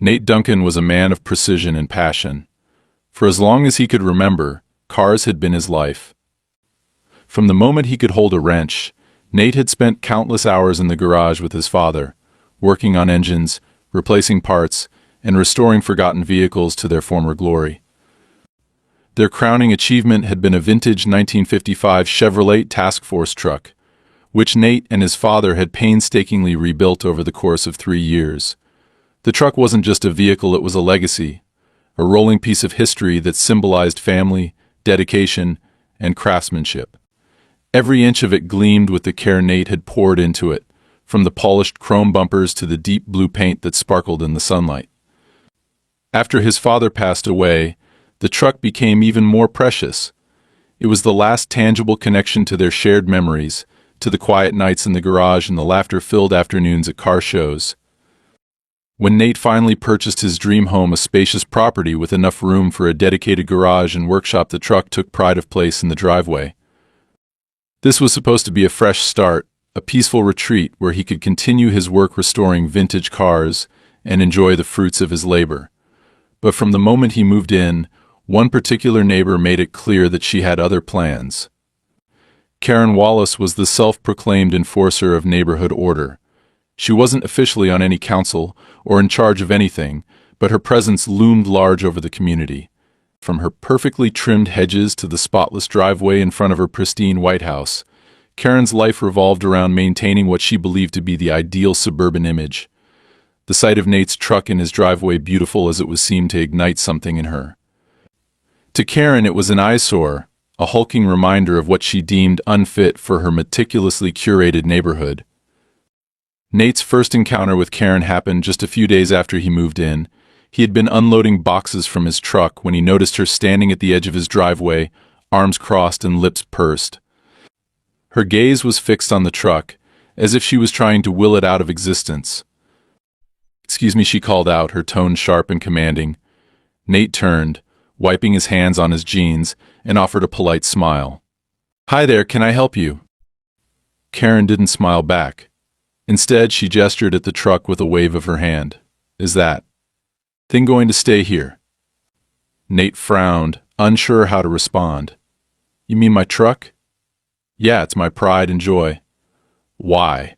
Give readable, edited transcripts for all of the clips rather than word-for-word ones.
Nate Duncan was a man of precision and passion. For as long as he could remember, cars had been his life. From the moment he could hold a wrench, Nate had spent countless hours in the garage with his father, working on engines, replacing parts, and restoring forgotten vehicles to their former glory. Their crowning achievement had been a vintage 1955 Chevrolet Task Force truck, which Nate and his father had painstakingly rebuilt over the course of 3 years. The truck wasn't just a vehicle, it was a legacy, a rolling piece of history that symbolized family, dedication, and craftsmanship. Every inch of it gleamed with the care Nate had poured into it, from the polished chrome bumpers to the deep blue paint that sparkled in the sunlight. After his father passed away, the truck became even more precious. It was the last tangible connection to their shared memories, to the quiet nights in the garage and the laughter-filled afternoons at car shows. When Nate finally purchased his dream home, a spacious property with enough room for a dedicated garage and workshop, the truck took pride of place in the driveway. This was supposed to be a fresh start, a peaceful retreat where he could continue his work restoring vintage cars and enjoy the fruits of his labor. But from the moment he moved in, one particular neighbor made it clear that she had other plans. Karen Wallace was the self-proclaimed enforcer of neighborhood order. She wasn't officially on any council or in charge of anything, but her presence loomed large over the community. From her perfectly trimmed hedges to the spotless driveway in front of her pristine White House, Karen's life revolved around maintaining what she believed to be the ideal suburban image. The sight of Nate's truck in his driveway, beautiful as it was, seemed to ignite something in her. To Karen, it was an eyesore, a hulking reminder of what she deemed unfit for her meticulously curated neighborhood. Nate's first encounter with Karen happened just a few days after he moved in. He had been unloading boxes from his truck when he noticed her standing at the edge of his driveway, arms crossed and lips pursed. Her gaze was fixed on the truck, as if she was trying to will it out of existence. "Excuse me," she called out, her tone sharp and commanding. Nate turned, wiping his hands on his jeans, and offered a polite smile. "Hi there, can I help you?" Karen didn't smile back. Instead, she gestured at the truck with a wave of her hand. "Is that thing going to stay here?" Nate frowned, unsure how to respond. "You mean my truck?" "Yeah, it's my pride and joy." "Why?"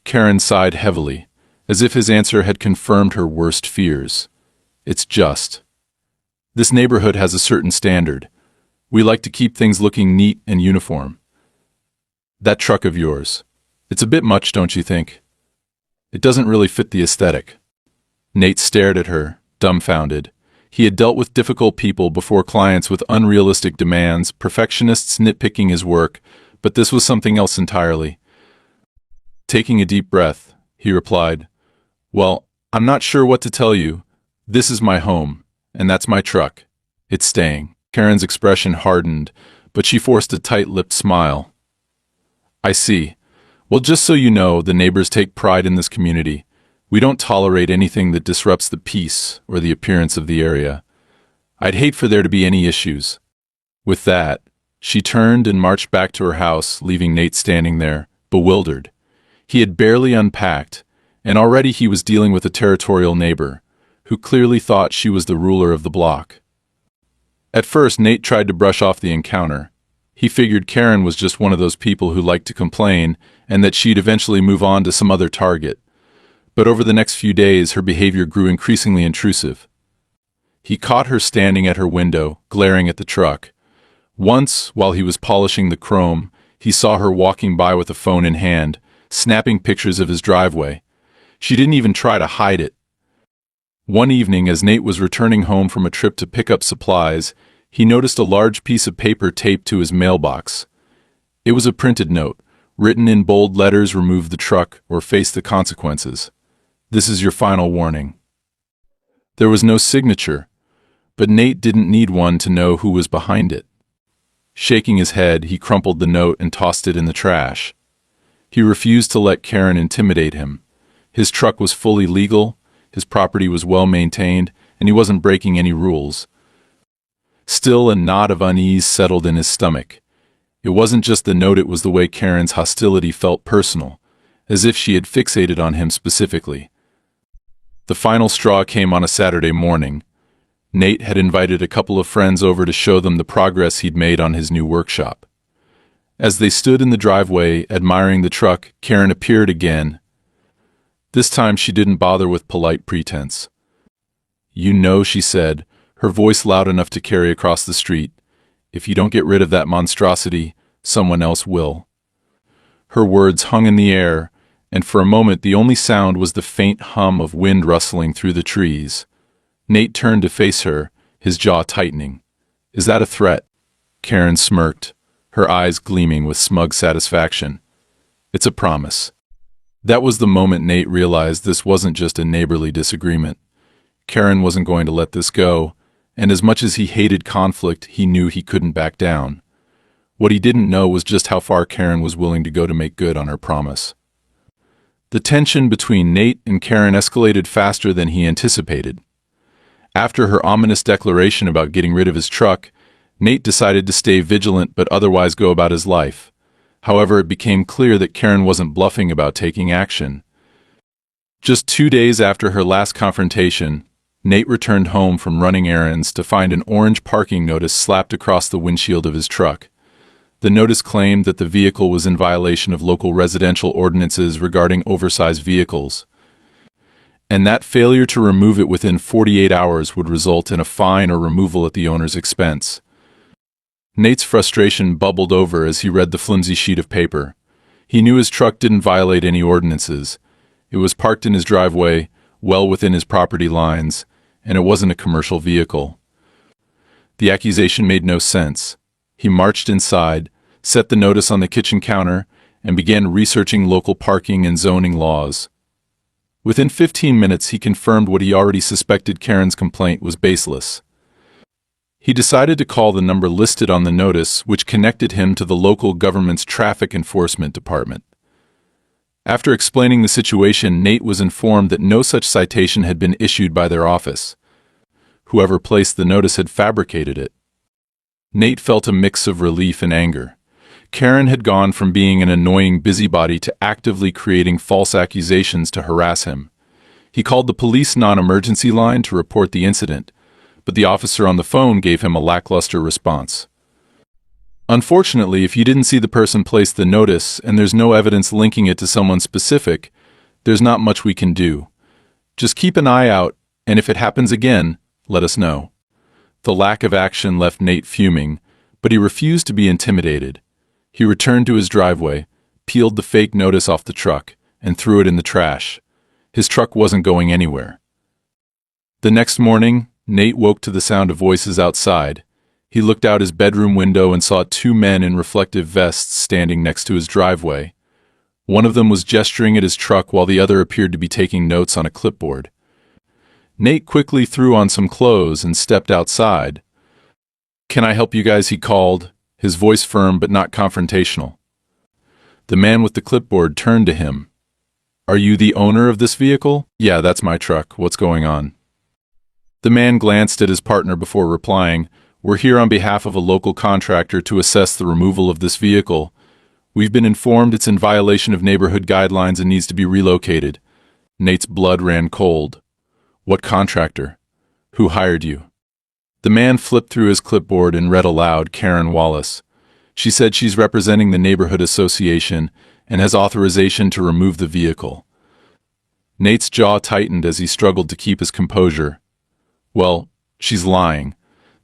Karen sighed heavily, as if his answer had confirmed her worst fears. "It's just. This neighborhood has a certain standard. We like to keep things looking neat and uniform. That truck of yours, it's a bit much, don't you think? It doesn't really fit the aesthetic." Nate stared at her, dumbfounded. He had dealt with difficult people before, clients with unrealistic demands, perfectionists nitpicking his work, but this was something else entirely. Taking a deep breath, he replied, "Well, I'm not sure what to tell you. This is my home, and that's my truck. It's staying." Karen's expression hardened, but she forced a tight-lipped smile. "I see. Well, just so you know, the neighbors take pride in this community. We don't tolerate anything that disrupts the peace or the appearance of the area. I'd hate for there to be any issues." With that, she turned and marched back to her house, leaving Nate standing there, bewildered. He had barely unpacked, and already he was dealing with a territorial neighbor, who clearly thought she was the ruler of the block. At first, Nate tried to brush off the encounter. He figured Karen was just one of those people who liked to complain, and that she'd eventually move on to some other target. But over the next few days, her behavior grew increasingly intrusive. He caught her standing at her window, glaring at the truck. Once, while he was polishing the chrome, he saw her walking by with a phone in hand, snapping pictures of his driveway. She didn't even try to hide it. One evening, as Nate was returning home from a trip to pick up supplies, he noticed a large piece of paper taped to his mailbox. It was a printed note, written in bold letters: "Remove the truck or face the consequences. This is your final warning." There was no signature, but Nate didn't need one to know who was behind it. Shaking his head, he crumpled the note and tossed it in the trash. He refused to let Karen intimidate him. His truck was fully legal, his property was well maintained, and he wasn't breaking any rules. Still, a knot of unease settled in his stomach. It wasn't just the note, it was the way Karen's hostility felt personal, as if she had fixated on him specifically. The final straw came on a Saturday morning. Nate had invited a couple of friends over to show them the progress he'd made on his new workshop. As they stood in the driveway admiring the truck, Karen appeared again. This time she didn't bother with polite pretense. "You know," she said, her voice loud enough to carry across the street, "if you don't get rid of that monstrosity, someone else will." Her words hung in the air, and for a moment the only sound was the faint hum of wind rustling through the trees. Nate turned to face her, his jaw tightening. "Is that a threat?" Karen smirked, her eyes gleaming with smug satisfaction. "It's a promise." That was the moment Nate realized this wasn't just a neighborly disagreement. Karen wasn't going to let this go, and as much as he hated conflict, he knew he couldn't back down. What he didn't know was just how far Karen was willing to go to make good on her promise. The tension between Nate and Karen escalated faster than he anticipated. After her ominous declaration about getting rid of his truck, Nate decided to stay vigilant but otherwise go about his life. However, it became clear that Karen wasn't bluffing about taking action. Just 2 days after her last confrontation, Nate returned home from running errands to find an orange parking notice slapped across the windshield of his truck. The notice claimed that the vehicle was in violation of local residential ordinances regarding oversized vehicles, and that failure to remove it within 48 hours would result in a fine or removal at the owner's expense. Nate's frustration bubbled over as he read the flimsy sheet of paper. He knew his truck didn't violate any ordinances. It was parked in his driveway, well within his property lines, and it wasn't a commercial vehicle. The accusation made no sense. He marched inside, set the notice on the kitchen counter, and began researching local parking and zoning laws. Within 15 minutes, he confirmed what he already suspected: Karen's complaint was baseless. He decided to call the number listed on the notice, which connected him to the local government's traffic enforcement department. After explaining the situation, Nate was informed that no such citation had been issued by their office. Whoever placed the notice had fabricated it. Nate felt a mix of relief and anger. Karen had gone from being an annoying busybody to actively creating false accusations to harass him. He called the police non-emergency line to report the incident, but the officer on the phone gave him a lackluster response. Unfortunately, if you didn't see the person place the notice and there's no evidence linking it to someone specific, there's not much we can do. Just keep an eye out, and if it happens again, let us know. The lack of action left Nate fuming, but he refused to be intimidated. He returned to his driveway, peeled the fake notice off the truck, and threw it in the trash. His truck wasn't going anywhere. The next morning, Nate woke to the sound of voices outside. He looked out his bedroom window and saw 2 men in reflective vests standing next to his driveway. One of them was gesturing at his truck while the other appeared to be taking notes on a clipboard. Nate quickly threw on some clothes and stepped outside. "Can I help you guys?" he called, his voice firm but not confrontational. The man with the clipboard turned to him. "Are you the owner of this vehicle?" "Yeah, that's my truck. What's going on?" The man glanced at his partner before replying. "We're here on behalf of a local contractor to assess the removal of this vehicle. We've been informed it's in violation of neighborhood guidelines and needs to be relocated." Nate's blood ran cold. "What contractor? Who hired you?" The man flipped through his clipboard and read aloud, "Karen Wallace. She said she's representing the neighborhood association and has authorization to remove the vehicle." Nate's jaw tightened as he struggled to keep his composure. "Well, she's lying.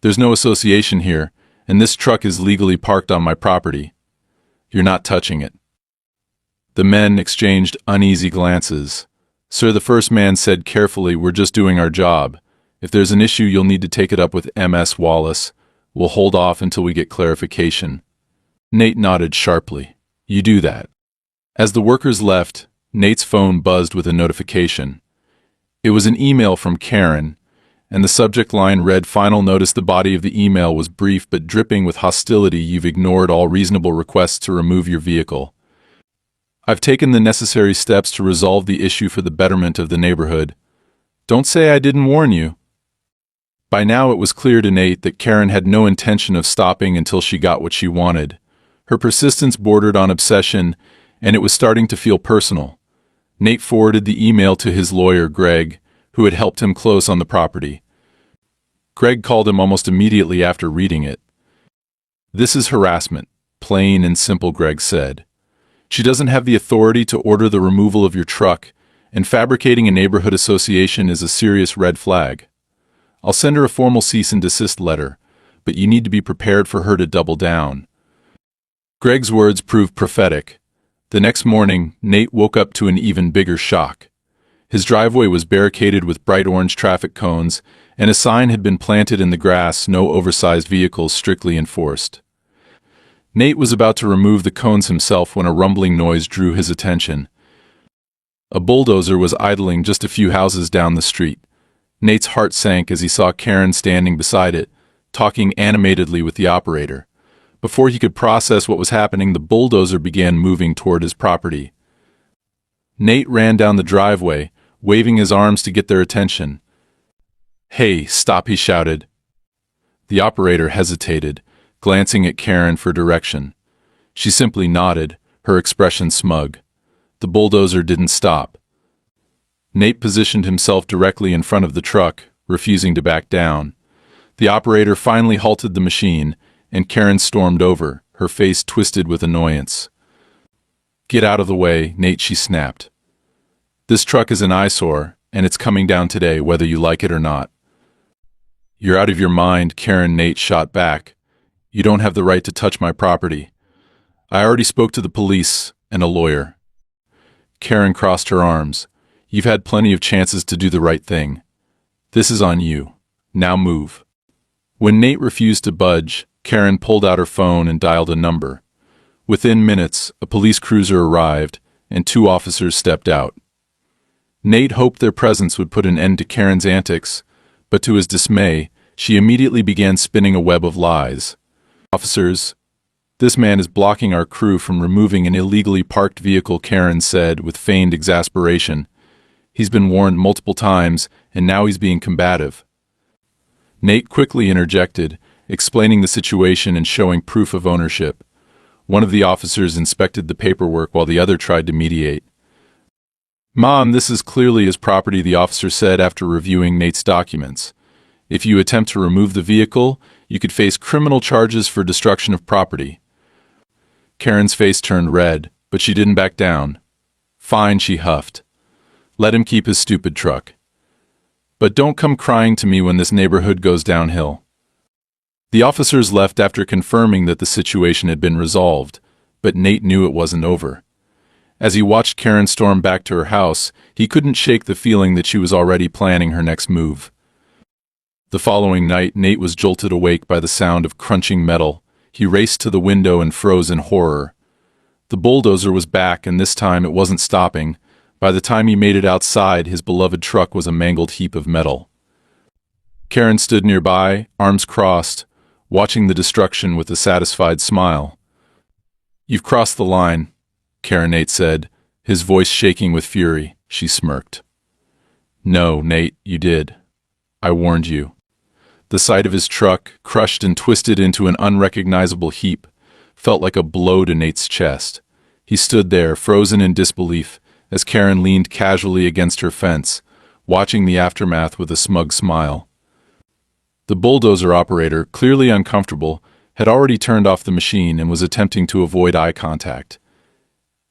There's no association here, and this truck is legally parked on my property. You're not touching it." The men exchanged uneasy glances. "Sir," the first man said carefully, "we're just doing our job. If there's an issue, you'll need to take it up with MS Wallace. We'll hold off until we get clarification." Nate nodded sharply. "You do that." As the workers left, Nate's phone buzzed with a notification. It was an email from Karen, and the subject line read, "Final notice." The body of the email was brief but dripping with hostility. "You've ignored all reasonable requests to remove your vehicle. I've taken the necessary steps to resolve the issue for the betterment of the neighborhood. Don't say I didn't warn you." By now it was clear to Nate that Karen had no intention of stopping until she got what she wanted. Her persistence bordered on obsession, and it was starting to feel personal. Nate forwarded the email to his lawyer, Greg, who had helped him close on the property. Greg called him almost immediately after reading it. "This is harassment, plain and simple," Greg said. "She doesn't have the authority to order the removal of your truck, and fabricating a neighborhood association is a serious red flag. I'll send her a formal cease and desist letter, but you need to be prepared for her to double down." Greg's words proved prophetic. The next morning, Nate woke up to an even bigger shock. His driveway was barricaded with bright orange traffic cones, and a sign had been planted in the grass, "No oversized vehicles strictly enforced." Nate was about to remove the cones himself when a rumbling noise drew his attention. A bulldozer was idling just a few houses down the street. Nate's heart sank as he saw Karen standing beside it, talking animatedly with the operator. Before he could process what was happening, the bulldozer began moving toward his property. Nate ran down the driveway, waving his arms to get their attention. "Hey, stop," he shouted. The operator hesitated, glancing at Karen for direction. She simply nodded, her expression smug. The bulldozer didn't stop. Nate positioned himself directly in front of the truck, refusing to back down. The operator finally halted the machine, and Karen stormed over, her face twisted with annoyance. "Get out of the way, Nate," she snapped. "This truck is an eyesore, and it's coming down today, whether you like it or not." "You're out of your mind," Karen, Nate shot back. "You don't have the right to touch my property. I already spoke to the police and a lawyer." Karen crossed her arms. "You've had plenty of chances to do the right thing. This is on you. Now move." When Nate refused to budge, Karen pulled out her phone and dialed a number. Within minutes, a police cruiser arrived, and 2 officers stepped out. Nate hoped their presence would put an end to Karen's antics, but to his dismay, she immediately began spinning a web of lies. "Officers, this man is blocking our crew from removing an illegally parked vehicle," Karen said with feigned exasperation. "He's been warned multiple times, and now he's being combative." Nate quickly interjected, explaining the situation and showing proof of ownership. One of the officers inspected the paperwork while the other tried to mediate. "Mom, this is clearly his property," the officer said after reviewing Nate's documents. "If you attempt to remove the vehicle, you could face criminal charges for destruction of property." Karen's face turned red, but she didn't back down. "Fine," she huffed. "Let him keep his stupid truck. But don't come crying to me when this neighborhood goes downhill." The officers left after confirming that the situation had been resolved, but Nate knew it wasn't over. As he watched Karen storm back to her house, he couldn't shake the feeling that she was already planning her next move. The following night, Nate was jolted awake by the sound of crunching metal. He raced to the window and froze in horror. The bulldozer was back, and this time it wasn't stopping. By the time he made it outside, his beloved truck was a mangled heap of metal. Karen stood nearby, arms crossed, watching the destruction with a satisfied smile. "You've crossed the line," Karen, Nate said, his voice shaking with fury. She smirked. "No, Nate, you did. I warned you." The sight of his truck, crushed and twisted into an unrecognizable heap, felt like a blow to Nate's chest. He stood there, frozen in disbelief, as Karen leaned casually against her fence, watching the aftermath with a smug smile. The bulldozer operator, clearly uncomfortable, had already turned off the machine and was attempting to avoid eye contact.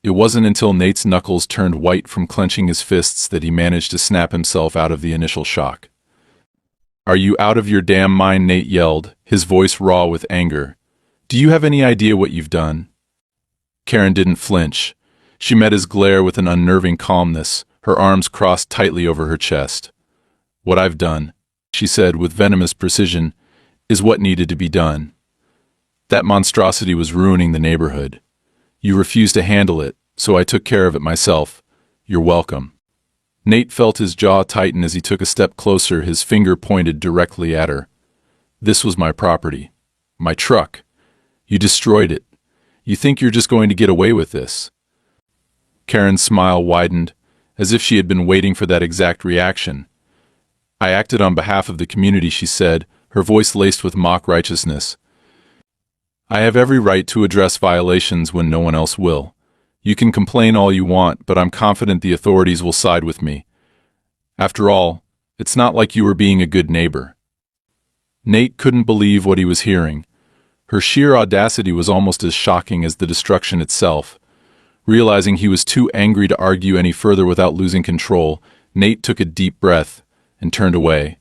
It wasn't until Nate's knuckles turned white from clenching his fists that he managed to snap himself out of the initial shock. "Are you out of your damn mind?" Nate yelled, his voice raw with anger. "Do you have any idea what you've done?" Karen didn't flinch. She met his glare with an unnerving calmness, her arms crossed tightly over her chest. "What I've done," she said with venomous precision, "is what needed to be done. That monstrosity was ruining the neighborhood. You refused to handle it, so I took care of it myself. You're welcome." Nate felt his jaw tighten as he took a step closer, his finger pointed directly at her. "This was my property. My truck. You destroyed it. You think you're just going to get away with this?" Karen's smile widened, as if she had been waiting for that exact reaction. "I acted on behalf of the community," she said, her voice laced with mock righteousness. "I have every right to address violations when no one else will. You can complain all you want, but I'm confident the authorities will side with me. After all, It's not like you were being a good neighbor." Nate couldn't believe what he was hearing. Her sheer audacity was almost as shocking as the destruction itself. Realizing he was too angry to argue any further without losing control, Nate took a deep breath and turned away.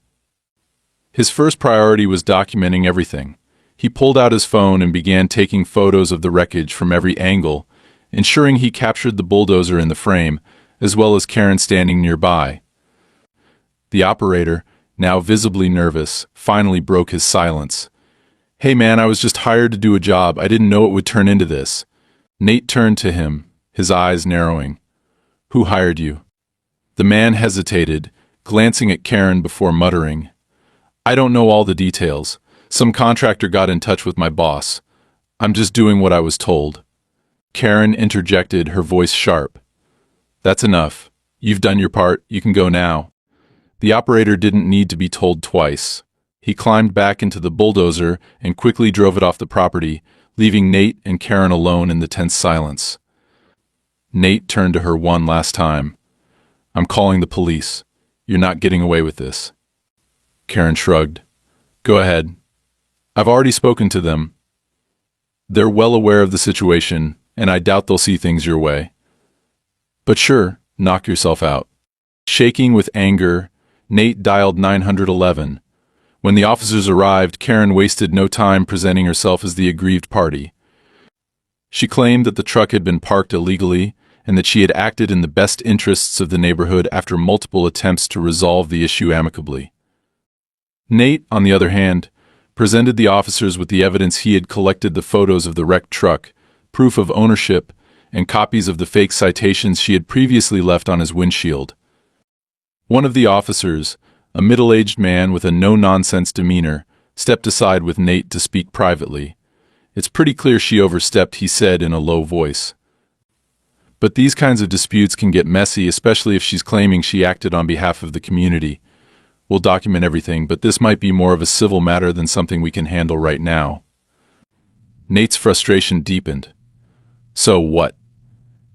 His first priority was documenting everything. He pulled out his phone and began taking photos of the wreckage from every angle, ensuring he captured the bulldozer in the frame, as well as Karen standing nearby. The operator, now visibly nervous, finally broke his silence. "Hey man, I was just hired to do a job. I didn't know it would turn into this." Nate turned to him, his eyes narrowing. "Who hired you?" The man hesitated, glancing at Karen before muttering, "I don't know all the details. Some contractor got in touch with my boss. I'm just doing what I was told." Karen interjected, her voice sharp. "That's enough. You've done your part. You can go now." The operator didn't need to be told twice. He climbed back into the bulldozer and quickly drove it off the property, leaving Nate and Karen alone in the tense silence. Nate turned to her one last time. "I'm calling the police. You're not getting away with this." Karen shrugged. "Go ahead. I've already spoken to them. They're well aware of the situation, and I doubt they'll see things your way. But sure, knock yourself out." Shaking with anger, Nate dialed 911. When the officers arrived, Karen wasted no time presenting herself as the aggrieved party. She claimed that the truck had been parked illegally and that she had acted in the best interests of the neighborhood after multiple attempts to resolve the issue amicably. Nate, on the other hand, presented the officers with the evidence he had collected: the photos of the wrecked truck, proof of ownership, and copies of the fake citations she had previously left on his windshield. One of the officers, a middle-aged man with a no-nonsense demeanor, stepped aside with Nate to speak privately. "It's pretty clear she overstepped," he said in a low voice. "But these kinds of disputes can get messy, especially if she's claiming she acted on behalf of the community. We'll document everything, but this might be more of a civil matter than something we can handle right now." Nate's frustration deepened. "So what?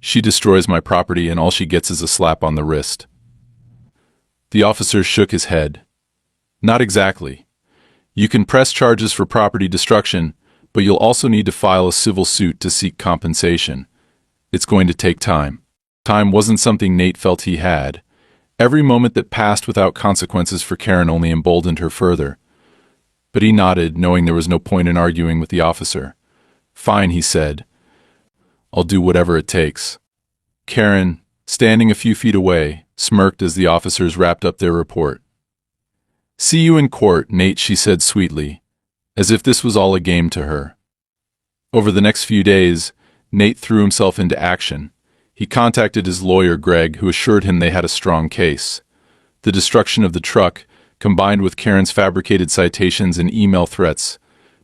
She destroys my property and all she gets is a slap on the wrist." The officer shook his head. "Not exactly. You can press charges for property destruction, but you'll also need to file a civil suit to seek compensation. It's going to take time." Time wasn't something Nate felt he had. Every moment that passed without consequences for Karen only emboldened her further. But he nodded, knowing there was no point in arguing with the officer. "Fine," he said. "I'll do whatever it takes." Karen, standing a few feet away, smirked as the officers wrapped up their report. "See you in court, Nate," she said sweetly, as if this was all a game to her. Over the next few days, Nate threw himself into action. He contacted his lawyer, Greg, who assured him they had a strong case. The destruction of the truck, combined with Karen's fabricated citations and email threats,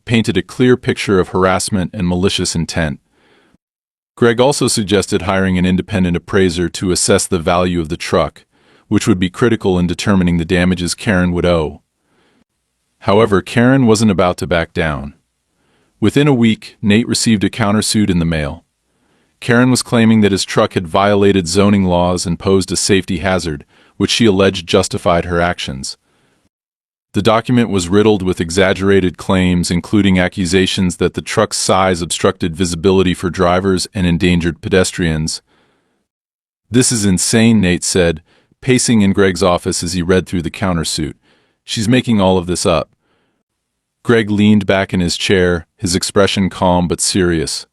painted a clear picture of harassment and malicious intent. Greg also suggested hiring an independent appraiser to assess the value of the truck, which would be critical in determining the damages Karen would owe. However, Karen wasn't about to back down. Within a week, Nate received a countersuit in the mail. Karen was claiming that his truck had violated zoning laws and posed a safety hazard, which she alleged justified her actions. The document was riddled with exaggerated claims, including accusations that the truck's size obstructed visibility for drivers and endangered pedestrians. "This is insane," Nate said, pacing in Greg's office as he read through the countersuit. "She's making all of this up." Greg leaned back in his chair, his expression calm but serious.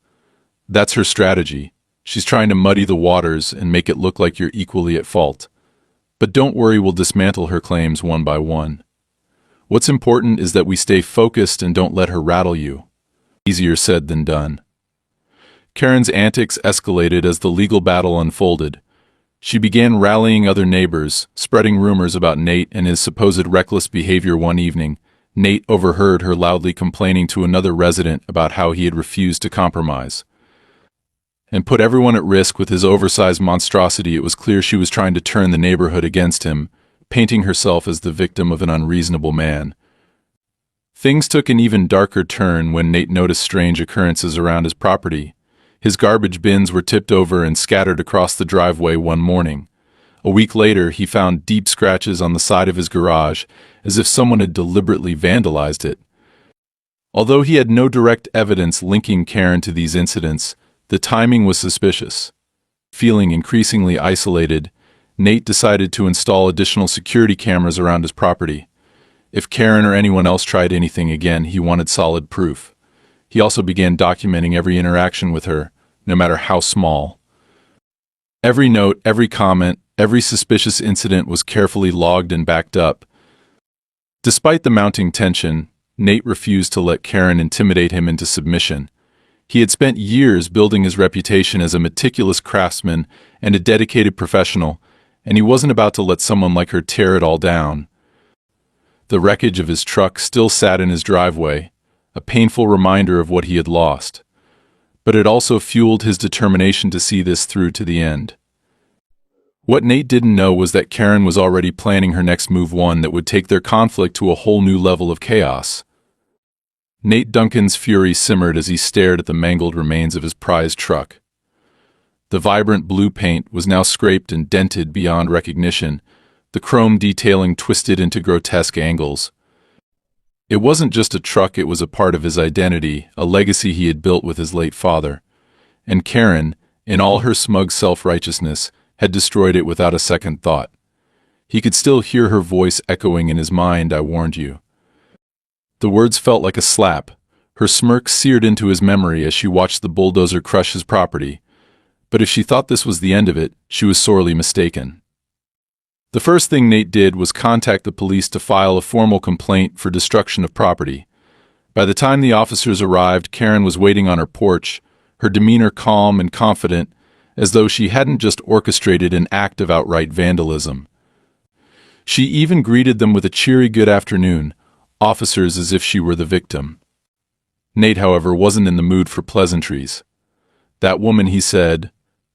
"That's her strategy. She's trying to muddy the waters and make it look like you're equally at fault. But don't worry, we'll dismantle her claims one by one. What's important is that we stay focused and don't let her rattle you." Easier said than done. Karen's antics escalated as the legal battle unfolded. She began rallying other neighbors, spreading rumors about Nate and his supposed reckless behavior. One evening, Nate overheard her loudly complaining to another resident about how he had refused to compromise and put everyone at risk with his oversized monstrosity. It was clear she was trying to turn the neighborhood against him, painting herself as the victim of an unreasonable man. Things took an even darker turn when Nate noticed strange occurrences around his property. His garbage bins were tipped over and scattered across the driveway one morning. A week later, he found deep scratches on the side of his garage, as if someone had deliberately vandalized it. Although he had no direct evidence linking Karen to these incidents, the timing was suspicious. Feeling increasingly isolated, Nate decided to install additional security cameras around his property. If Karen or anyone else tried anything again, he wanted solid proof. He also began documenting every interaction with her, no matter how small. Every note, every comment, every suspicious incident was carefully logged and backed up. Despite the mounting tension, Nate refused to let Karen intimidate him into submission. He had spent years building his reputation as a meticulous craftsman and a dedicated professional, and he wasn't about to let someone like her tear it all down. The wreckage of his truck still sat in his driveway, a painful reminder of what he had lost. But it also fueled his determination to see this through to the end. What Nate didn't know was that Karen was already planning her next move, one that would take their conflict to a whole new level of chaos. Nate Duncan's fury simmered as he stared at the mangled remains of his prized truck. The vibrant blue paint was now scraped and dented beyond recognition, the chrome detailing twisted into grotesque angles. It wasn't just a truck, it was a part of his identity, a legacy he had built with his late father. And Karen, in all her smug self-righteousness, had destroyed it without a second thought. He could still hear her voice echoing in his mind, "I warned you." The words felt like a slap. Her smirk seared into his memory as she watched the bulldozer crush his property. But if she thought this was the end of it, she was sorely mistaken. The first thing Nate did was contact the police to file a formal complaint for destruction of property. By the time the officers arrived, Karen was waiting on her porch, her demeanor calm and confident, as though she hadn't just orchestrated an act of outright vandalism. She even greeted them with a cheery good afternoon, officers as if she were the victim. Nate, however, wasn't in the mood for pleasantries. "That woman," he said,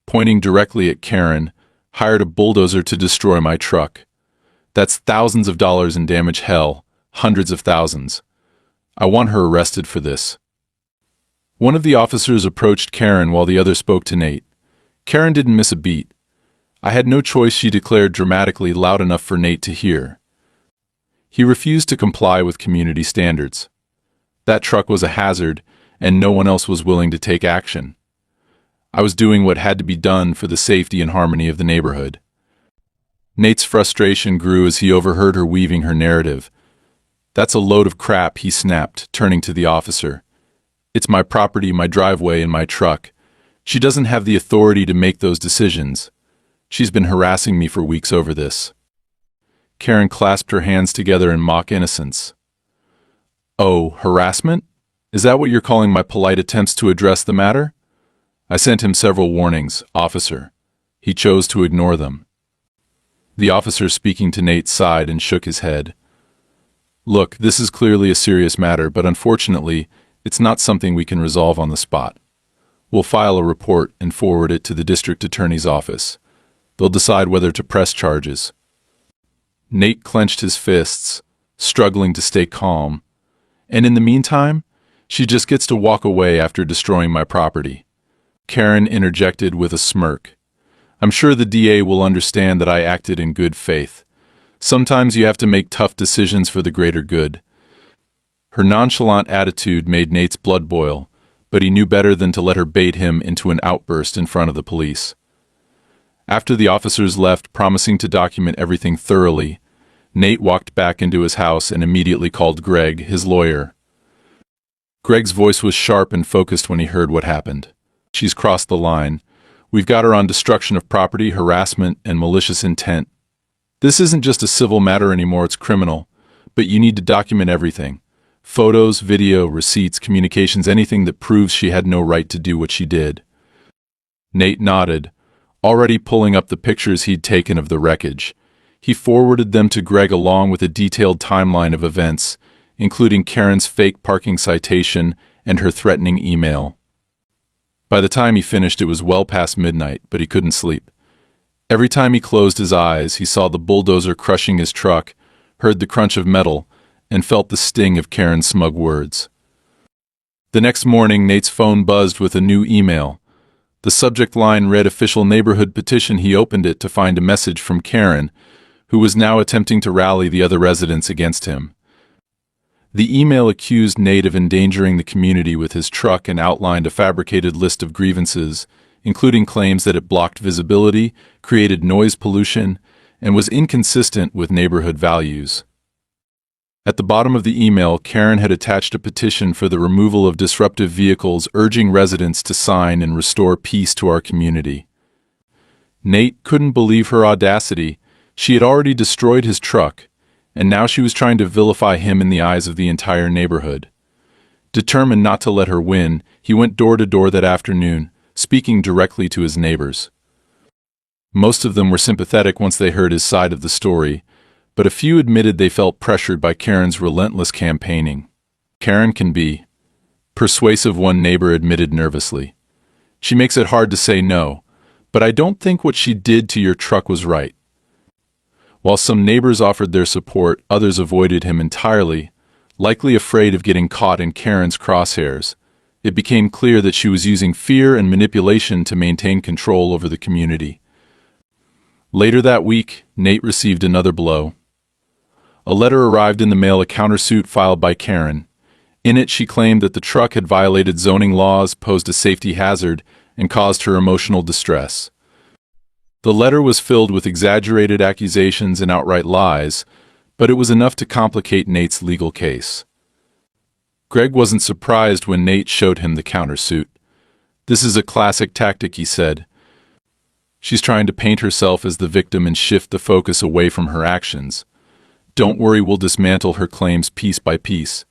pointing directly at Karen, "hired a bulldozer to destroy my truck. That's thousands of dollars in damage, hell, hundreds of thousands. I want her arrested for this." One of the officers approached Karen while the other spoke to Nate. Karen didn't miss a beat. "I had no choice," she declared dramatically, loud enough for Nate to hear. He refused to comply with community standards. That truck was a hazard, and no one else was willing to take action. "I was doing what had to be done for the safety and harmony of the neighborhood." Nate's frustration grew as he overheard her weaving her narrative. "That's a load of crap," he snapped, turning to the officer. "It's my property, my driveway, and my truck. She doesn't have the authority to make those decisions. She's been harassing me for weeks over this." Karen clasped her hands together in mock innocence. "Oh, harassment? Is that what you're calling my polite attempts to address the matter? I sent him several warnings, officer. He chose to ignore them." The officer speaking to Nate sighed and shook his head. "Look, this is clearly a serious matter, but unfortunately, it's not something we can resolve on the spot. We'll file a report and forward it to the district attorney's office. They'll decide whether to press charges." Nate clenched his fists, struggling to stay calm. "And in the meantime, she just gets to walk away after destroying my property." Karen interjected with a smirk. "I'm sure the DA will understand that I acted in good faith. Sometimes you have to make tough decisions for the greater good." Her nonchalant attitude made Nate's blood boil, but he knew better than to let her bait him into an outburst in front of the police. After the officers left, promising to document everything thoroughly, Nate walked back into his house and immediately called Greg, his lawyer. Greg's voice was sharp and focused when he heard what happened. "She's crossed the line. We've got her on destruction of property, harassment, and malicious intent. This isn't just a civil matter anymore, it's criminal. But you need to document everything. Photos, video, receipts, communications, anything that proves she had no right to do what she did." Nate nodded, already pulling up the pictures he'd taken of the wreckage. He forwarded them to Greg along with a detailed timeline of events, including Karen's fake parking citation and her threatening email. By the time he finished, it was well past midnight, but he couldn't sleep. Every time he closed his eyes, he saw the bulldozer crushing his truck, heard the crunch of metal, and felt the sting of Karen's smug words. The next morning, Nate's phone buzzed with a new email. The subject line read "Official Neighborhood Petition." He opened it to find a message from Karen, who was now attempting to rally the other residents against him. The email accused Nate of endangering the community with his truck and outlined a fabricated list of grievances, including claims that it blocked visibility, created noise pollution, and was inconsistent with neighborhood values. At the bottom of the email, Karen had attached a petition for the removal of disruptive vehicles, urging residents to sign and restore peace to our community. Nate couldn't believe her audacity. She had already destroyed his truck, and now she was trying to vilify him in the eyes of the entire neighborhood. Determined not to let her win, he went door to door that afternoon, speaking directly to his neighbors. Most of them were sympathetic once they heard his side of the story, but a few admitted they felt pressured by Karen's relentless campaigning. "Karen can be persuasive," one neighbor admitted nervously. "She makes it hard to say no, but I don't think what she did to your truck was right." While some neighbors offered their support, others avoided him entirely, likely afraid of getting caught in Karen's crosshairs. It became clear that she was using fear and manipulation to maintain control over the community. Later that week, Nate received another blow. A letter arrived in the mail, a countersuit filed by Karen. In it, she claimed that the truck had violated zoning laws, posed a safety hazard, and caused her emotional distress. The letter was filled with exaggerated accusations and outright lies, but it was enough to complicate Nate's legal case. Greg wasn't surprised when Nate showed him the countersuit. "This is a classic tactic," he said. "She's trying to paint herself as the victim and shift the focus away from her actions. Don't worry, we'll dismantle her claims piece by piece.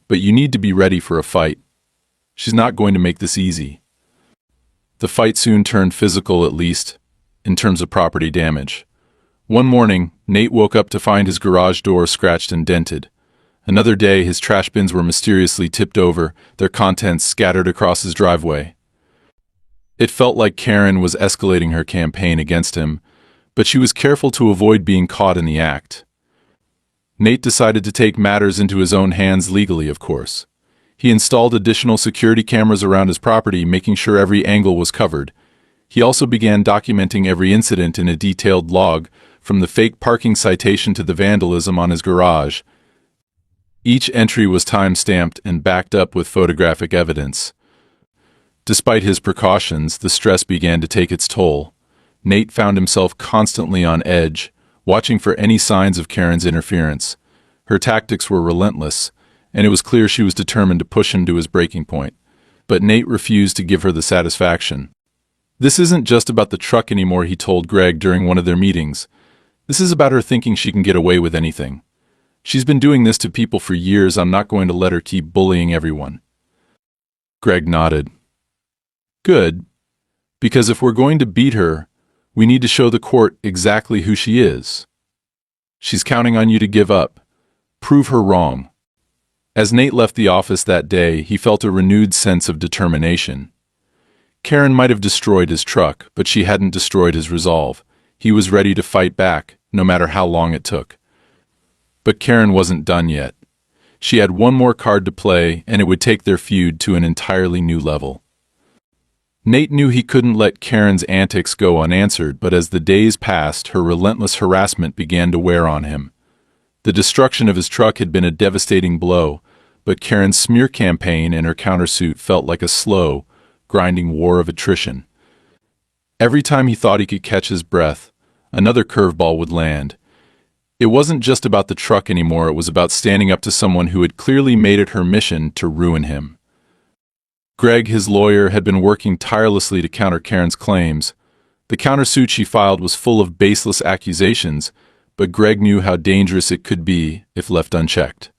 But you need to be ready for a fight. She's not going to make this easy." The fight soon turned physical, at least, in terms of property damage. One morning, Nate woke up to find his garage door scratched and dented. Another day, his trash bins were mysteriously tipped over, their contents scattered across his driveway. It felt like Karen was escalating her campaign against him, but she was careful to avoid being caught in the act. Nate decided to take matters into his own hands legally, of course. He installed additional security cameras around his property, making sure every angle was covered. He also began documenting every incident in a detailed log, from the fake parking citation to the vandalism on his garage. Each entry was time-stamped and backed up with photographic evidence. Despite his precautions, the stress began to take its toll. Nate found himself constantly on edge, watching for any signs of Karen's interference. Her tactics were relentless, and it was clear she was determined to push him to his breaking point. But Nate refused to give her the satisfaction. "This isn't just about the truck anymore," he told Greg during one of their meetings. "This is about her thinking she can get away with anything. She's been doing this to people for years. I'm not going to let her keep bullying everyone." Greg nodded. "Good, because if we're going to beat her, we need to show the court exactly who she is. She's counting on you to give up. Prove her wrong." As Nate left the office that day, he felt a renewed sense of determination. Karen might have destroyed his truck, but she hadn't destroyed his resolve. He was ready to fight back, no matter how long it took. But Karen wasn't done yet. She had one more card to play, and it would take their feud to an entirely new level. Nate knew he couldn't let Karen's antics go unanswered, but as the days passed, her relentless harassment began to wear on him. The destruction of his truck had been a devastating blow, but Karen's smear campaign and her countersuit felt like a slow, grinding war of attrition. Every time he thought he could catch his breath, another curveball would land. It wasn't just about the truck anymore, it was about standing up to someone who had clearly made it her mission to ruin him. Greg, his lawyer, had been working tirelessly to counter Karen's claims. The countersuit she filed was full of baseless accusations, but Greg knew how dangerous it could be if left unchecked.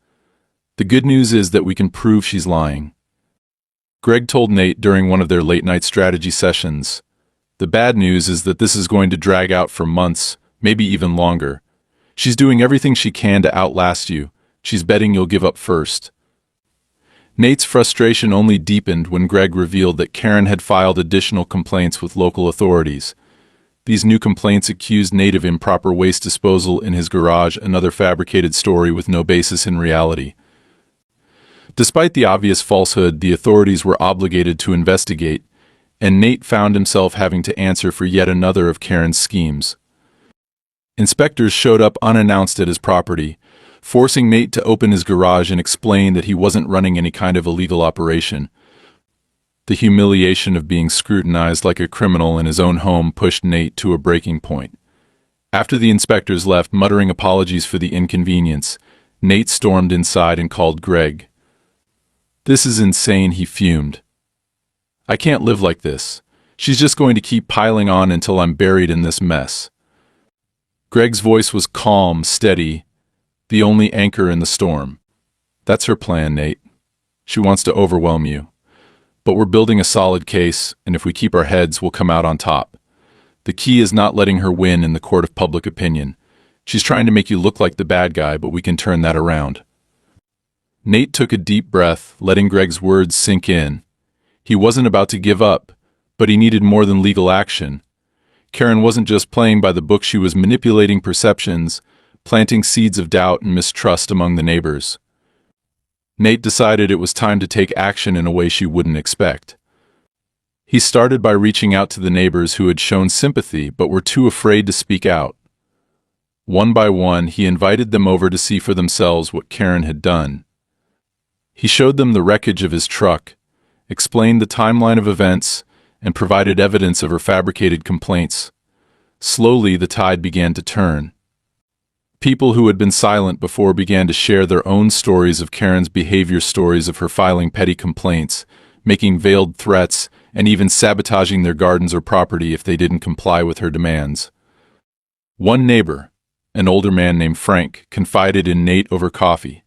"The good news is that we can prove she's lying," Greg told Nate during one of their late-night strategy sessions. "The bad news is that this is going to drag out for months, maybe even longer. She's doing everything she can to outlast you. She's betting you'll give up first." Nate's frustration only deepened when Greg revealed that Karen had filed additional complaints with local authorities. These new complaints accused Nate of improper waste disposal in his garage, another fabricated story with no basis in reality. Despite the obvious falsehood, the authorities were obligated to investigate, and Nate found himself having to answer for yet another of Karen's schemes. Inspectors showed up unannounced at his property, forcing Nate to open his garage and explain that he wasn't running any kind of illegal operation. The humiliation of being scrutinized like a criminal in his own home pushed Nate to a breaking point. After the inspectors left, muttering apologies for the inconvenience, Nate stormed inside and called Greg. "This is insane," he fumed. "I can't live like this. She's just going to keep piling on until I'm buried in this mess." Greg's voice was calm, steady, the only anchor in the storm. "That's her plan, Nate. She wants to overwhelm you. But we're building a solid case, and if we keep our heads, we'll come out on top. The key is not letting her win in the court of public opinion. She's trying to make you look like the bad guy, but we can turn that around." Nate took a deep breath, letting Greg's words sink in. He wasn't about to give up, but he needed more than legal action. Karen wasn't just playing by the book, she was manipulating perceptions, planting seeds of doubt and mistrust among the neighbors. Nate decided it was time to take action in a way she wouldn't expect. He started by reaching out to the neighbors who had shown sympathy but were too afraid to speak out. One by one, he invited them over to see for themselves what Karen had done. He showed them the wreckage of his truck, explained the timeline of events, and provided evidence of her fabricated complaints. Slowly, the tide began to turn. People who had been silent before began to share their own stories of Karen's behavior, stories of her filing petty complaints, making veiled threats, and even sabotaging their gardens or property if they didn't comply with her demands. One neighbor, an older man named Frank, confided in Nate over coffee.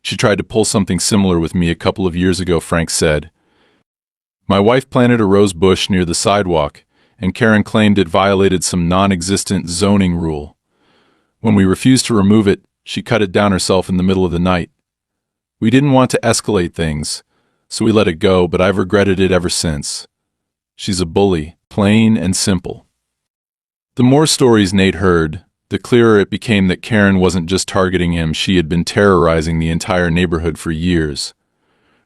"She tried to pull something similar with me a couple of years ago," Frank said. "My wife planted a rose bush near the sidewalk, and Karen claimed it violated some non-existent zoning rule. When we refused to remove it, she cut it down herself in the middle of the night. We didn't want to escalate things, so we let it go, but I've regretted it ever since. She's a bully, plain and simple." The more stories Nate heard, the clearer it became that Karen wasn't just targeting him, she had been terrorizing the entire neighborhood for years.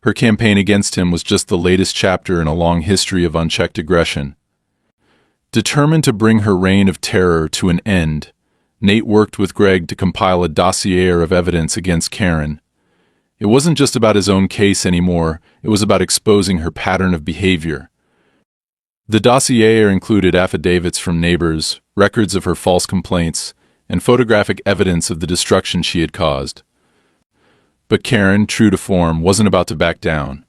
Her campaign against him was just the latest chapter in a long history of unchecked aggression. Determined to bring her reign of terror to an end, Nate worked with Greg to compile a dossier of evidence against Karen. It wasn't just about his own case anymore, it was about exposing her pattern of behavior. The dossier included affidavits from neighbors, records of her false complaints, and photographic evidence of the destruction she had caused. But Karen, true to form, wasn't about to back down.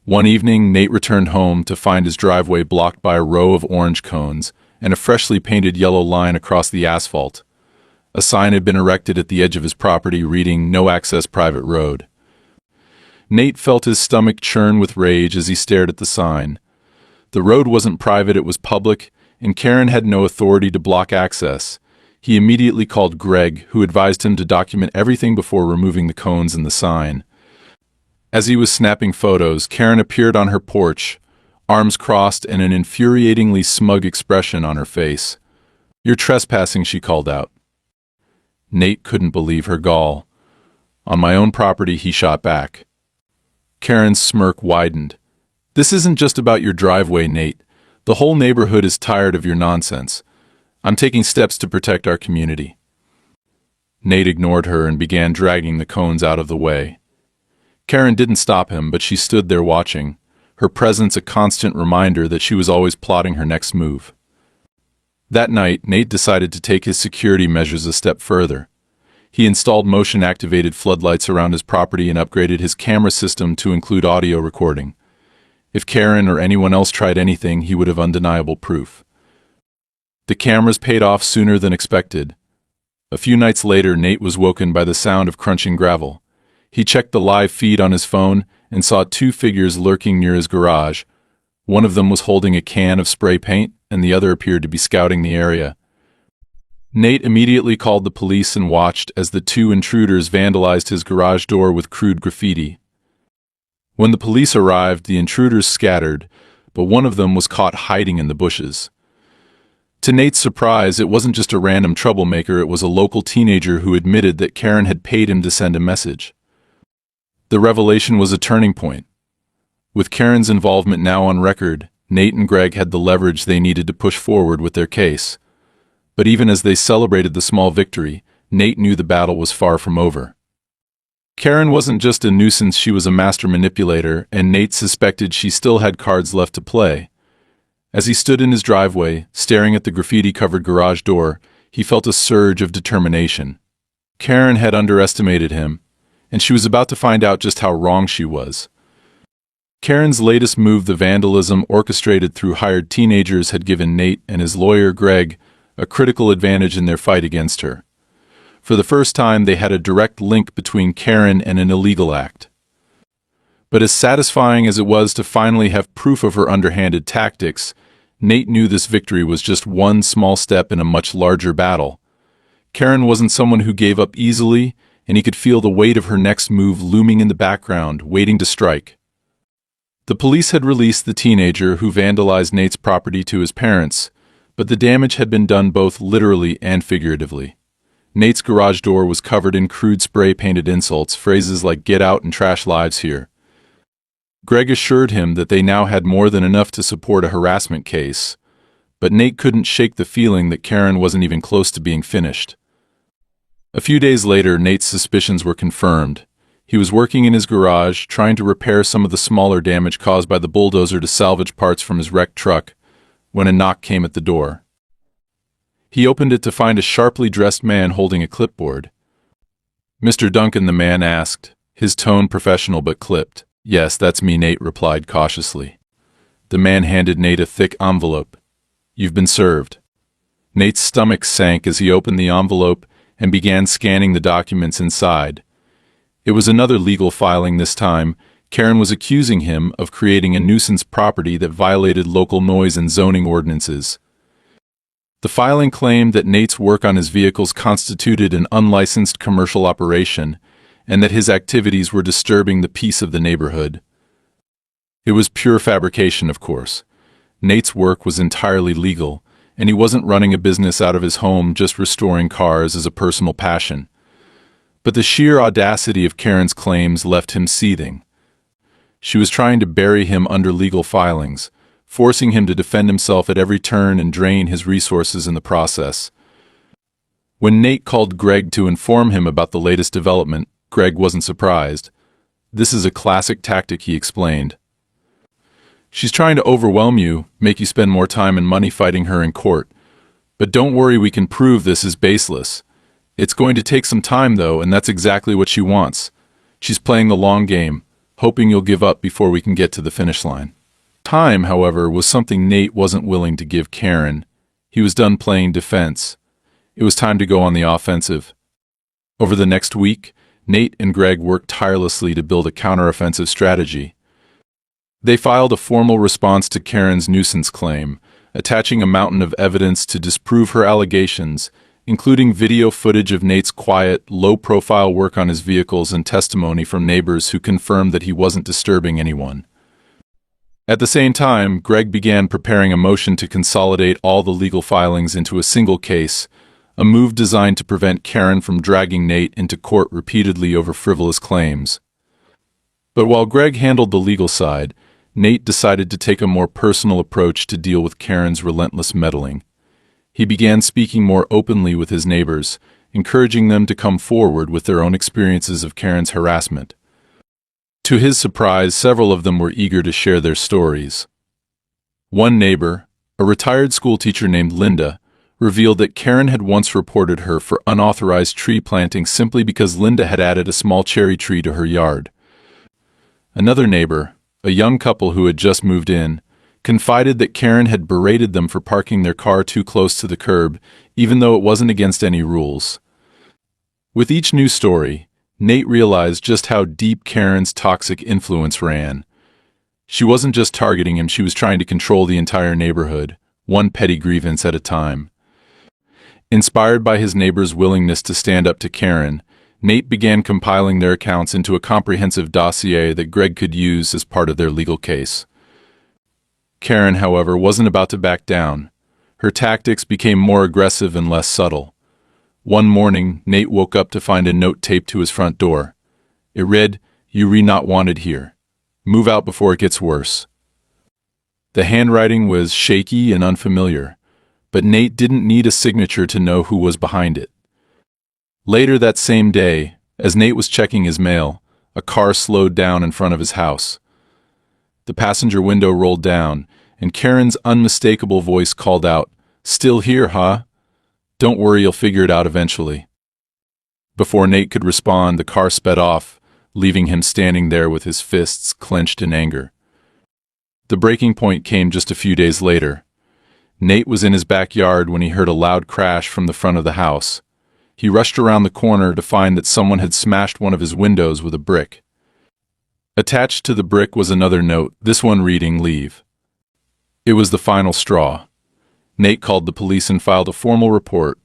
One evening, Nate returned home to find his driveway blocked by a row of orange cones and a freshly painted yellow line across the asphalt. A sign had been erected at the edge of his property reading, "No access private road." Nate felt his stomach churn with rage as he stared at the sign. The road wasn't private, it was public, and Karen had no authority to block access. He immediately called Greg, who advised him to document everything before removing the cones and the sign. As he was snapping photos, Karen appeared on her porch, arms crossed and an infuriatingly smug expression on her face. "You're trespassing," she called out. Nate couldn't believe her gall. "On my own property," he shot back. Karen's smirk widened. "This isn't just about your driveway, Nate. The whole neighborhood is tired of your nonsense. I'm taking steps to protect our community." Nate ignored her and began dragging the cones out of the way. Karen didn't stop him, but she stood there watching, her presence a constant reminder that she was always plotting her next move. That night, Nate decided to take his security measures a step further. He installed motion-activated floodlights around his property and upgraded his camera system to include audio recording. If Karen or anyone else tried anything, he would have undeniable proof. The cameras paid off sooner than expected. A few nights later, Nate was woken by the sound of crunching gravel. He checked the live feed on his phone and saw two figures lurking near his garage. One of them was holding a can of spray paint, and the other appeared to be scouting the area. Nate immediately called the police and watched as the two intruders vandalized his garage door with crude graffiti. When the police arrived, the intruders scattered, but one of them was caught hiding in the bushes. To Nate's surprise, it wasn't just a random troublemaker, it was a local teenager who admitted that Karen had paid him to send a message. The revelation was a turning point. With Karen's involvement now on record, Nate and Greg had the leverage they needed to push forward with their case. But even as they celebrated the small victory, Nate knew the battle was far from over. Karen wasn't just a nuisance, she was a master manipulator, and Nate suspected she still had cards left to play. As he stood in his driveway, staring at the graffiti-covered garage door, he felt a surge of determination. Karen had underestimated him, and she was about to find out just how wrong she was. Karen's latest move, the vandalism orchestrated through hired teenagers, had given Nate and his lawyer, Greg, a critical advantage in their fight against her. For the first time, they had a direct link between Karen and an illegal act. But as satisfying as it was to finally have proof of her underhanded tactics, Nate knew this victory was just one small step in a much larger battle. Karen wasn't someone who gave up easily, and he could feel the weight of her next move looming in the background, waiting to strike. The police had released the teenager who vandalized Nate's property to his parents, but the damage had been done both literally and figuratively. Nate's garage door was covered in crude spray-painted insults, phrases like "get out and trash lives here." Greg assured him that they now had more than enough to support a harassment case, but Nate couldn't shake the feeling that Karen wasn't even close to being finished. A few days later, Nate's suspicions were confirmed. He was working in his garage, trying to repair some of the smaller damage caused by the bulldozer to salvage parts from his wrecked truck, when a knock came at the door. He opened it to find a sharply dressed man holding a clipboard. "Mr. Duncan," the man asked, his tone professional but clipped. "Yes, that's me," Nate replied cautiously. The man handed Nate a thick envelope. "You've been served." Nate's stomach sank as he opened the envelope and began scanning the documents inside. It was another legal filing this time. Karen was accusing him of creating a nuisance property that violated local noise and zoning ordinances. The filing claimed that Nate's work on his vehicles constituted an unlicensed commercial operation, and that his activities were disturbing the peace of the neighborhood. It was pure fabrication, of course. Nate's work was entirely legal, and he wasn't running a business out of his home just restoring cars as a personal passion. But the sheer audacity of Karen's claims left him seething. She was trying to bury him under legal filings, forcing him to defend himself at every turn and drain his resources in the process. When Nate called Greg to inform him about the latest development, Greg wasn't surprised. "This is a classic tactic," he explained. "She's trying to overwhelm you, make you spend more time and money fighting her in court. But don't worry, we can prove this is baseless. It's going to take some time, though, and that's exactly what she wants. She's playing the long game, hoping you'll give up before we can get to the finish line." Time, however, was something Nate wasn't willing to give Karen. He was done playing defense. It was time to go on the offensive. Over the next week, Nate and Greg worked tirelessly to build a counteroffensive strategy. They filed a formal response to Karen's nuisance claim, attaching a mountain of evidence to disprove her allegations, including video footage of Nate's quiet, low-profile work on his vehicles and testimony from neighbors who confirmed that he wasn't disturbing anyone. At the same time, Greg began preparing a motion to consolidate all the legal filings into a single case, a move designed to prevent Karen from dragging Nate into court repeatedly over frivolous claims. But while Greg handled the legal side, Nate decided to take a more personal approach to deal with Karen's relentless meddling. He began speaking more openly with his neighbors, encouraging them to come forward with their own experiences of Karen's harassment. To his surprise, several of them were eager to share their stories. One neighbor, a retired schoolteacher named Linda, revealed that Karen had once reported her for unauthorized tree planting simply because Linda had added a small cherry tree to her yard. Another neighbor, a young couple who had just moved in, confided that Karen had berated them for parking their car too close to the curb, even though it wasn't against any rules. With each new story, Nate realized just how deep Karen's toxic influence ran. She wasn't just targeting him, she was trying to control the entire neighborhood, one petty grievance at a time. Inspired by his neighbors' willingness to stand up to Karen, Nate began compiling their accounts into a comprehensive dossier that Greg could use as part of their legal case. Karen, however, wasn't about to back down. Her tactics became more aggressive and less subtle. One morning, Nate woke up to find a note taped to his front door. It read, "You re not wanted here. Move out before it gets worse." The handwriting was shaky and unfamiliar, but Nate didn't need a signature to know who was behind it. Later that same day, as Nate was checking his mail, a car slowed down in front of his house. The passenger window rolled down, and Karen's unmistakable voice called out, "Still here, huh? Don't worry, you'll figure it out eventually." Before Nate could respond, the car sped off, leaving him standing there with his fists clenched in anger. The breaking point came just a few days later. Nate was in his backyard when he heard a loud crash from the front of the house. He rushed around the corner to find that someone had smashed one of his windows with a brick. Attached to the brick was another note, this one reading, "Leave." It was the final straw. Nate called the police and filed a formal report,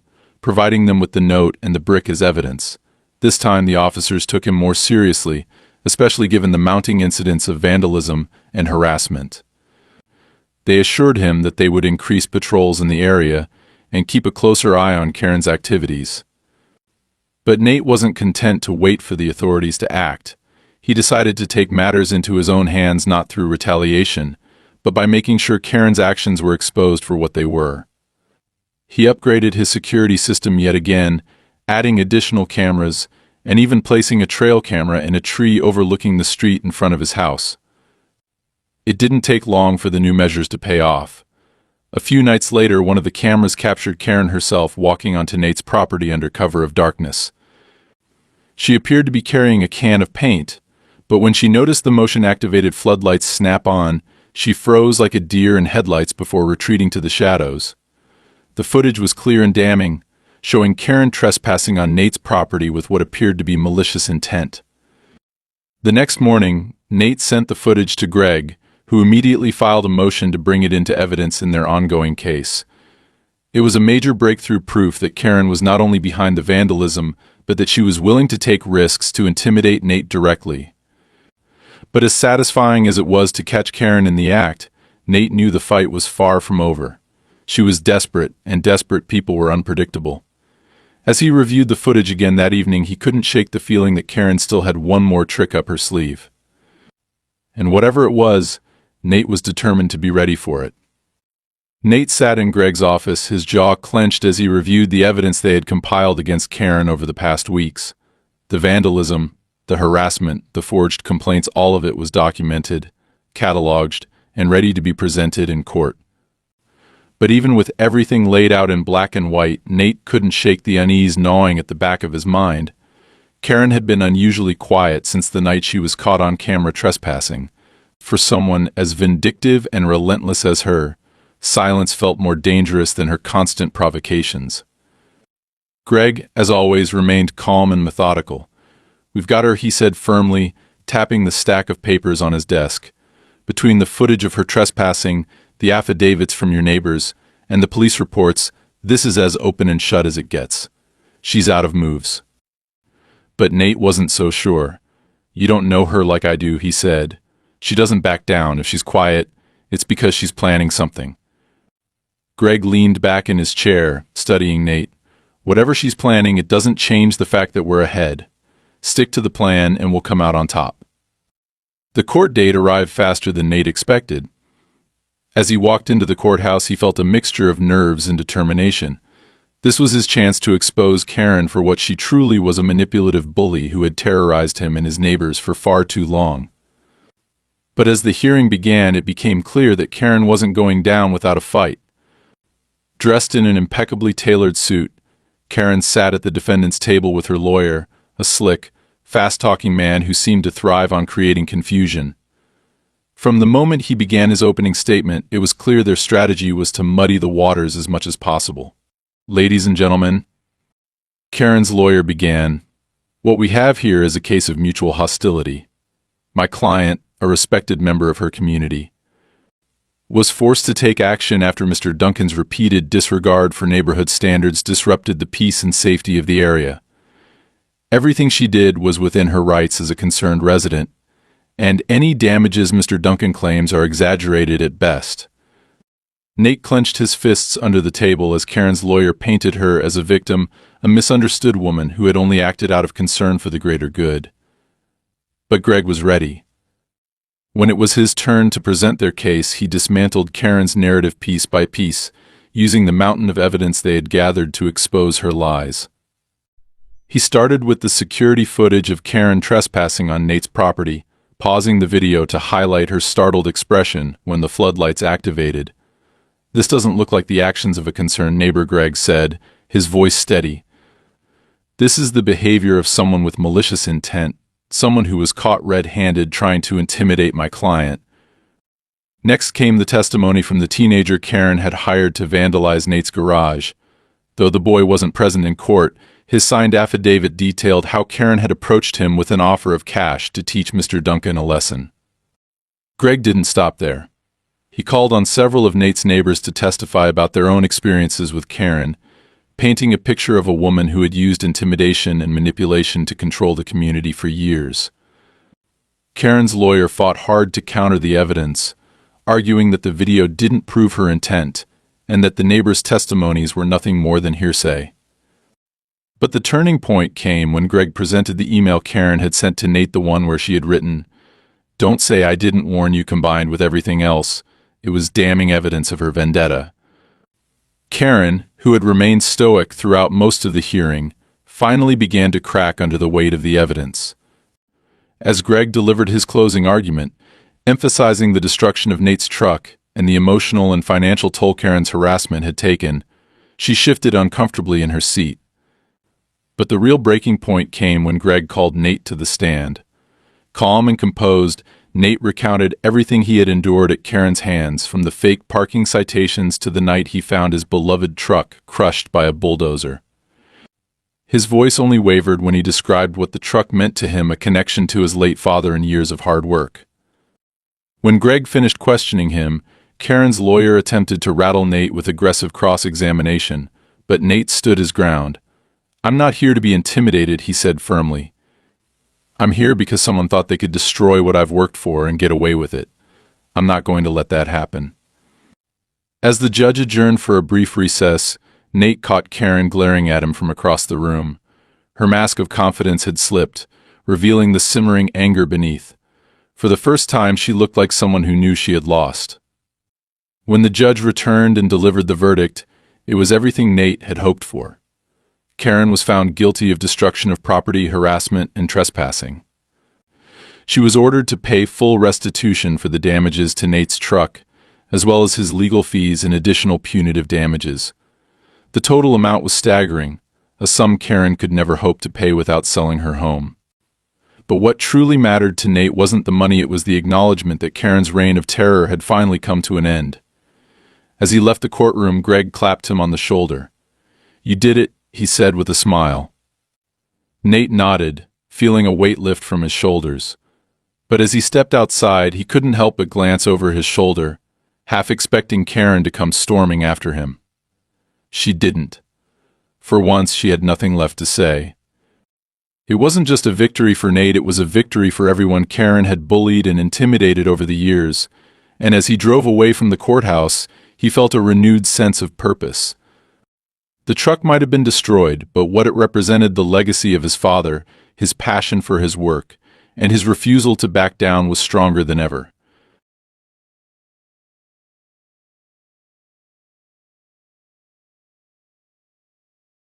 providing them with the note and the brick as evidence. This time the officers took him more seriously, especially given the mounting incidents of vandalism and harassment. They assured him that they would increase patrols in the area and keep a closer eye on Karen's activities. But Nate wasn't content to wait for the authorities to act. He decided to take matters into his own hands, not through retaliation, but by making sure Karen's actions were exposed for what they were. He upgraded his security system yet again, adding additional cameras, and even placing a trail camera in a tree overlooking the street in front of his house. It didn't take long for the new measures to pay off. A few nights later, one of the cameras captured Karen herself walking onto Nate's property under cover of darkness. She appeared to be carrying a can of paint, but when she noticed the motion-activated floodlights snap on, she froze like a deer in headlights before retreating to the shadows. The footage was clear and damning, showing Karen trespassing on Nate's property with what appeared to be malicious intent. The next morning, Nate sent the footage to Greg, who immediately filed a motion to bring it into evidence in their ongoing case. It was a major breakthrough proof that Karen was not only behind the vandalism, but that she was willing to take risks to intimidate Nate directly. But as satisfying as it was to catch Karen in the act, Nate knew the fight was far from over. She was desperate, and desperate people were unpredictable. As he reviewed the footage again that evening, he couldn't shake the feeling that Karen still had one more trick up her sleeve. And whatever it was, Nate was determined to be ready for it. Nate sat in Greg's office, his jaw clenched as he reviewed the evidence they had compiled against Karen over the past weeks. The vandalism, the harassment, the forged complaints, all of it was documented, cataloged, and ready to be presented in court. But even with everything laid out in black and white, Nate couldn't shake the unease gnawing at the back of his mind. Karen had been unusually quiet since the night she was caught on camera trespassing. For someone as vindictive and relentless as her, silence felt more dangerous than her constant provocations. Greg, as always, remained calm and methodical. "We've got her," he said firmly, tapping the stack of papers on his desk. "Between the footage of her trespassing, the affidavits from your neighbors, and the police reports, this is as open and shut as it gets. She's out of moves." But Nate wasn't so sure. "You don't know her like I do," he said. "She doesn't back down. If she's quiet, it's because she's planning something." Greg leaned back in his chair, studying Nate. "Whatever she's planning, it doesn't change the fact that we're ahead. Stick to the plan and we'll come out on top." The court date arrived faster than Nate expected. As he walked into the courthouse, he felt a mixture of nerves and determination. This was his chance to expose Karen for what she truly was, a manipulative bully who had terrorized him and his neighbors for far too long. But as the hearing began, it became clear that Karen wasn't going down without a fight. Dressed in an impeccably tailored suit, Karen sat at the defendant's table with her lawyer, a slick, fast-talking man who seemed to thrive on creating confusion. From the moment he began his opening statement, it was clear their strategy was to muddy the waters as much as possible. "Ladies and gentlemen," Karen's lawyer began, "what we have here is a case of mutual hostility. My client, a respected member of her community, was forced to take action after Mr. Duncan's repeated disregard for neighborhood standards disrupted the peace and safety of the area. Everything she did was within her rights as a concerned resident, and any damages Mr. Duncan claims are exaggerated at best." Nate clenched his fists under the table as Karen's lawyer painted her as a victim, a misunderstood woman who had only acted out of concern for the greater good. But Greg was ready. When it was his turn to present their case, he dismantled Karen's narrative piece by piece, using the mountain of evidence they had gathered to expose her lies. He started with the security footage of Karen trespassing on Nate's property, pausing the video to highlight her startled expression when the floodlights activated. "This doesn't look like the actions of a concerned neighbor," Greg said, his voice steady. "This is the behavior of someone with malicious intent, someone who was caught red-handed trying to intimidate my client." Next came the testimony from the teenager Karen had hired to vandalize Nate's garage. Though the boy wasn't present in court, his signed affidavit detailed how Karen had approached him with an offer of cash to teach Mr. Duncan a lesson. Greg didn't stop there. He called on several of Nate's neighbors to testify about their own experiences with Karen, painting a picture of a woman who had used intimidation and manipulation to control the community for years. Karen's lawyer fought hard to counter the evidence, arguing that the video didn't prove her intent and that the neighbors' testimonies were nothing more than hearsay. But the turning point came when Greg presented the email Karen had sent to Nate, the one where she had written, "Don't say I didn't warn you," combined with everything else. It was damning evidence of her vendetta. Karen, who had remained stoic throughout most of the hearing, finally began to crack under the weight of the evidence. As Greg delivered his closing argument, emphasizing the destruction of Nate's truck and the emotional and financial toll Karen's harassment had taken, she shifted uncomfortably in her seat. But the real breaking point came when Greg called Nate to the stand. Calm and composed, Nate recounted everything he had endured at Karen's hands, from the fake parking citations to the night he found his beloved truck crushed by a bulldozer. His voice only wavered when he described what the truck meant to him, a connection to his late father and years of hard work. When Greg finished questioning him, Karen's lawyer attempted to rattle Nate with aggressive cross-examination, but Nate stood his ground. "I'm not here to be intimidated," he said firmly. "I'm here because someone thought they could destroy what I've worked for and get away with it. I'm not going to let that happen." As the judge adjourned for a brief recess, Nate caught Karen glaring at him from across the room. Her mask of confidence had slipped, revealing the simmering anger beneath. For the first time, she looked like someone who knew she had lost. When the judge returned and delivered the verdict, it was everything Nate had hoped for. Karen was found guilty of destruction of property, harassment, and trespassing. She was ordered to pay full restitution for the damages to Nate's truck, as well as his legal fees and additional punitive damages. The total amount was staggering, a sum Karen could never hope to pay without selling her home. But what truly mattered to Nate wasn't the money, it was the acknowledgement that Karen's reign of terror had finally come to an end. As he left the courtroom, Greg clapped him on the shoulder. "You did it," he said with a smile. Nate nodded, feeling a weight lift from his shoulders. But as he stepped outside, he couldn't help but glance over his shoulder, half expecting Karen to come storming after him. She didn't. For once, she had nothing left to say. It wasn't just a victory for Nate, it was a victory for everyone Karen had bullied and intimidated over the years, and as he drove away from the courthouse, he felt a renewed sense of purpose. The truck might have been destroyed, but what it represented, the legacy of his father, his passion for his work, and his refusal to back down, was stronger than ever.